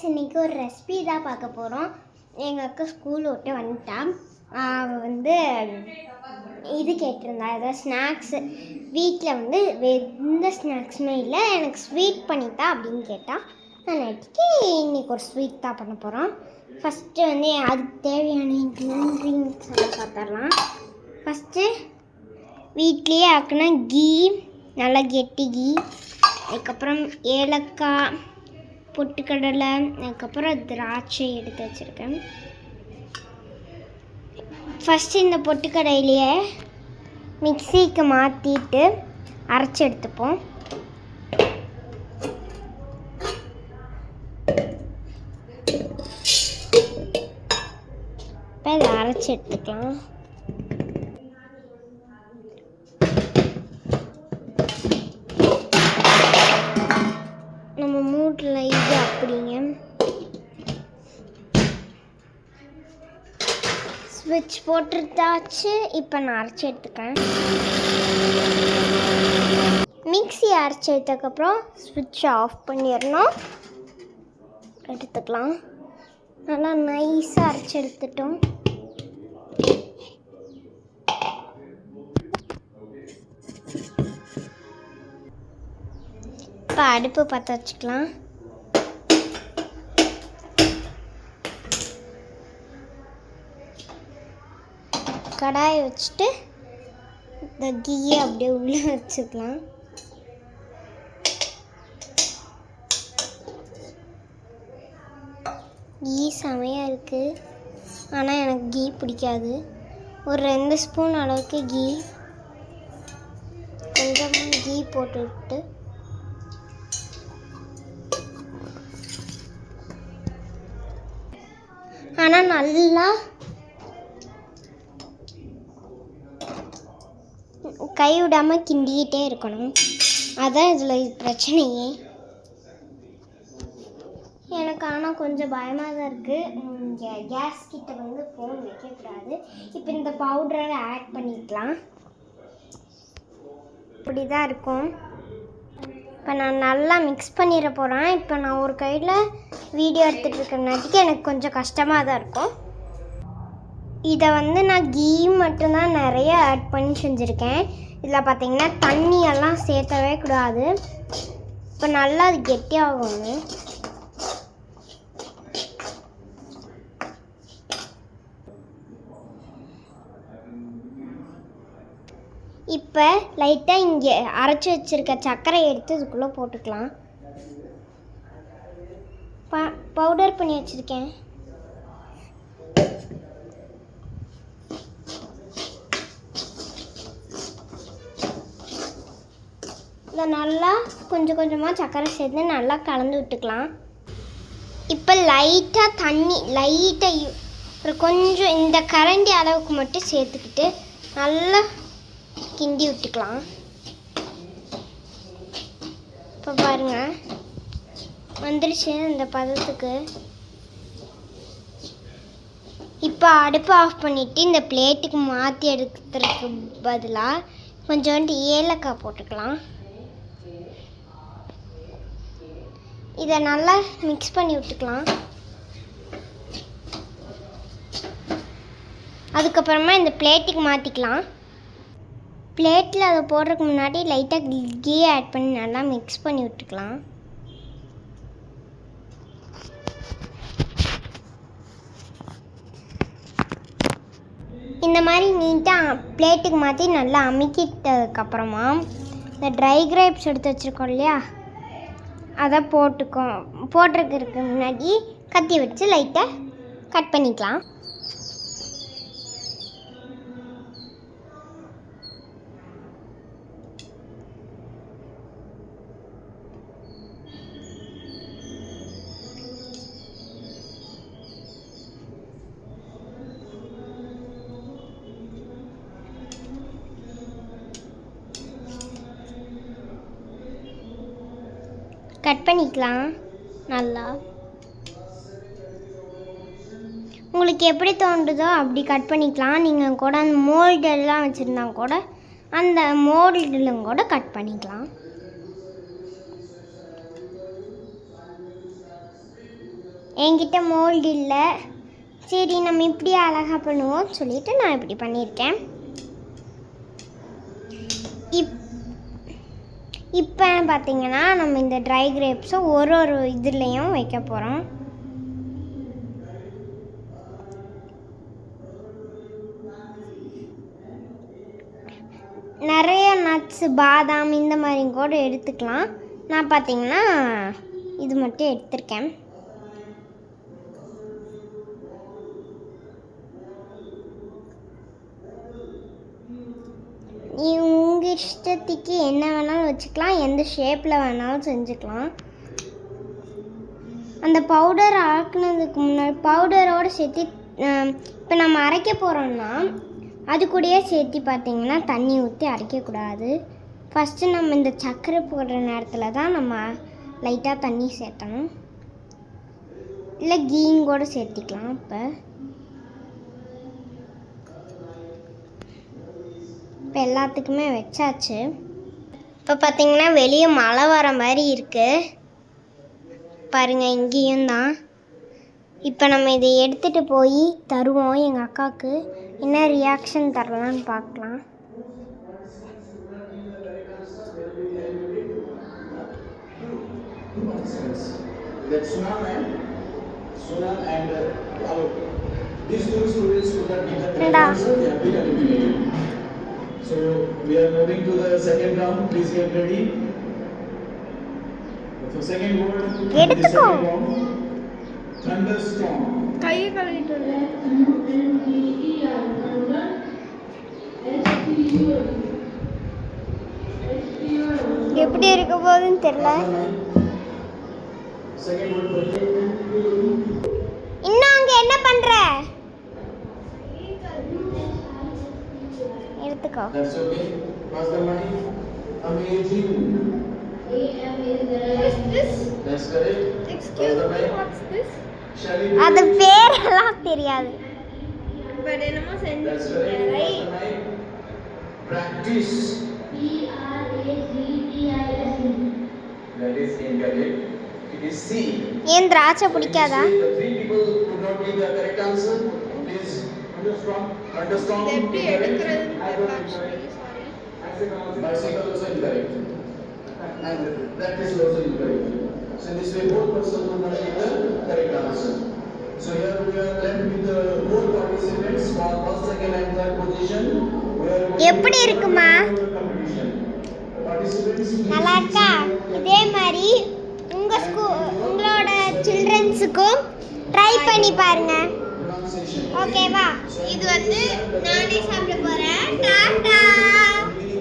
இன்னைக்கு ஒரு ரெசிபி தான் பார்க்க போகிறோம். எங்கள் அக்கா ஸ்கூல் விட்டு வந்துட்டான். அவள் இது கேட்டிருந்தா, ஏதாவது ஸ்நாக்ஸு. வீட்டில் எந்த ஸ்நாக்ஸுமே இல்லை, எனக்கு ஸ்வீட் பண்ணித்தா அப்படின்னு கேட்டால் நான் இன்னைக்கு ஒரு ஸ்வீட் தான் பண்ண போகிறோம். ஃபஸ்ட்டு அதுக்கு தேவையான இன்க்ரீடியன்ட்ஸ் எல்லாம் பார்த்துடலாம். ஃபஸ்ட்டு வீட்லேயே ஆக்குனா கீ, நல்லா கெட்டி கீ, அதுக்கப்புறம் ஏலக்காய், பொட்டுக்கடலை, அதுக்கப்புறம் திராட்சை எடுத்து வச்சுருக்கேன். ஃபஸ்ட்டு இந்த பொட்டுக்கடலையே மிக்சிக்கு மாற்றிட்டு அரைச்சி எடுத்துப்போம். இப்போ இதை அரைச்சி எடுத்துக்கலாம். நம்ம மூட்டில் இது அப்படிங்க ஸ்விட்ச் போட்டுட்டாச்சு. இப்போ நான் அரைச்சி எடுத்துக்கிறேன். மிக்ஸி அரைச்சி எடுத்ததுக்கப்புறம் ஸ்விட்சை ஆஃப் பண்ணிடணும். எடுத்துக்கலாம். நல்லா நைஸாக அரைச்சி எடுத்துட்டோம். இப்போ அடுப்பு பற்ற வச்சுக்கலாம். கடாயை வச்சுட்டு இந்த கீயை அப்படியே உள்ளே வச்சுக்கலாம். கீ செமையாக இருக்குது, ஆனால் எனக்கு கீ பிடிக்காது. ஒரு 2 ஸ்பூன் அளவுக்கு கீ, கொஞ்சமாக கீ போட்டுவிட்டு ஆனால் நல்லா கை விடாமல் கிண்டிக்கிட்டே இருக்கணும். அதான் இதில் பிரச்சனையே. எனக்கு ஆனால் கொஞ்சம் பயமாக தான் இருக்குது. கேஸ் கிட்ட ஃபோன் வைக்கக்கூடாது. இப்போ இந்த பவுடரை ஆட் பண்ணிக்கலாம். இப்படி தான் இருக்கும். இப்போ நான் நல்லா மிக்ஸ் பண்ணிட போகிறேன். இப்போ நான் ஒரு கையில் வீடியோ எடுத்துகிட்டு இருக்கிறனாட்டிக்கு எனக்கு கொஞ்சம் கஷ்டமாக தான் இருக்கும். இதை நான் கீ மட்டும்தான் நிறைய ஆட் பண்ணி செஞ்சுருக்கேன். இதில் பார்த்தீங்கன்னா தண்ணியெல்லாம் சேர்த்தவே கூடாது. இப்போ நல்லா அது கெட்டியாகணும். இப்போ லைட்டாக இங்கே அரைச்சி வச்சுருக்க சர்க்கரை எடுத்து இதுக்குள்ளே போட்டுக்கலாம். பவுடர் பண்ணி வச்சுருக்கேன். இதில் நல்லா கொஞ்சம் கொஞ்சமாக சர்க்கரை சேர்த்து நல்லா கலந்து விட்டுக்கலாம். இப்போ லைட்டாக தண்ணி ஒரு கொஞ்சம் இந்த கரண்டி அளவுக்கு மட்டும் சேர்த்துக்கிட்டு நல்லா கிண்டி விட்டுக்கலாம். இப்போ பாருங்கள், வந்துருச்சு இந்த பதத்துக்கு. இப்போ அடுப்பு ஆஃப் பண்ணிவிட்டு இந்த பிளேட்டுக்கு மாற்றி எடுக்கிறதுக்கு பதிலாக கொஞ்சோண்டு ஏலக்காய் போட்டுக்கலாம். இதை நல்லா மிக்ஸ் பண்ணி விட்டுக்கலாம். அதுக்கப்புறமா இந்த பிளேட்டுக்கு மாற்றிக்கலாம். பிளேட்டில் அதை போடுறதுக்கு முன்னாடி லைட்டாக கீ ஆட் பண்ணி நல்லா மிக்ஸ் பண்ணி விட்டுக்கலாம். இந்த மாதிரி நீட்டாக பிளேட்டுக்கு மாற்றி நல்லா அமுக்கிட்டதுக்கப்புறமா இந்த ட்ரை கிரேப்ஸ் எடுத்து வச்சுருக்கோம் இல்லையா, அதை போட்டுறதுக்கு முன்னாடி கத்தி வச்சு லைட்டாக கட் பண்ணிக்கலாம். கட் பண்ணிக்கலாம். நல்லா உங்களுக்கு எப்படி தோன்றுதோ அப்படி கட் பண்ணிக்கலாம். நீங்கள் கூட அந்த மோல்டெல்லாம் வச்சுருந்தா கூட அந்த மோல்டிலும் கூட கட் பண்ணிக்கலாம். என்கிட்ட மோல்டு இல்லை, சரி நம்ம இப்படி அழகாக பண்ணுவோம் சொல்லிட்டு நான் இப்படி பண்ணியிருக்கேன். இப்போ பார்த்தீங்கன்னா நம்ம இந்த ட்ரை கிரேப்ஸை ஒரு இதுலேயும் வைக்க போகிறோம். நிறைய நட்ஸ், பாதாம் இந்த மாதிரி கூட எடுத்துக்கலாம். நான் பார்த்தீங்கன்னா இது மட்டும் எடுத்திருக்கேன். உங்கள் இஷ்டத்துக்கு என்ன வேணாலும் வச்சுக்கலாம், எந்த ஷேப்பில் வேணாலும் செஞ்சுக்கலாம். அந்த பவுடர் ஆக்குனதுக்கு முன்னாடி பவுடரோடு சேர்த்து இப்போ நம்ம அரைக்க போகிறோம்னா அது கூடயே சேர்த்து பார்த்தீங்கன்னா தண்ணி ஊற்றி அரைக்கக்கூடாது. ஃபஸ்ட்டு நம்ம இந்த சர்க்கரை போடுற நேரத்தில் தான் நம்ம லைட்டாக தண்ணி சேர்த்தணும், இல்லை கீயும் கூட சேர்த்திக்கலாம். இப்போ எல்லாத்துக்குமே வச்சாச்சு. இப்போ பார்த்தீங்கன்னா வெளியே மழை வர மாதிரி இருக்குது பாருங்கள், இங்கேயும் தான். இப்போ நம்ம இதை எடுத்துகிட்டு போய் தருவோம் எங்கள் அக்காவுக்கு. என்ன ரியாக்ஷன் தரலான்னு பார்க்கலாம். So we are moving to the second round. Please get ready. So second word. எடுத்துக்கோ. Thunderstorm. கையை கழுவிட்டு எப்படி இருக்க போகுதுன்னு தெரியல. Second word. இன்னும் அங்க என்ன பண்ற? எடுத்துக்கோ. That's okay. Pass the mic. Amazing. What's this? That's correct. Excuse me, what's this? Shall we? அது பேரெல்லாம் தெரியாது. But enamo That's sentence, correct. right? Pass the mic. Practice. That is incorrect. It is C. ஏன் திராட்சை பிடிக்காதா? The three people could not give the correct answer. Please understand. இது எப்படி எடுக்கிறதுன்னு தெரியல actually, sorry. Bicycle also incorrect. And that is also incorrect. So in this way both persons could not give the correct answer. So here we are left with the four participants for first, second and third position. We are எப்படி இருக்குமா? competition. Participants நல்லா இருக்கா? இதே மாதிரி உங்களோட சில்ட்ரன்ஸுக்கும் try பண்ணி பாருங்க. pronunciation. ஓகேவா? இது வந்து நானே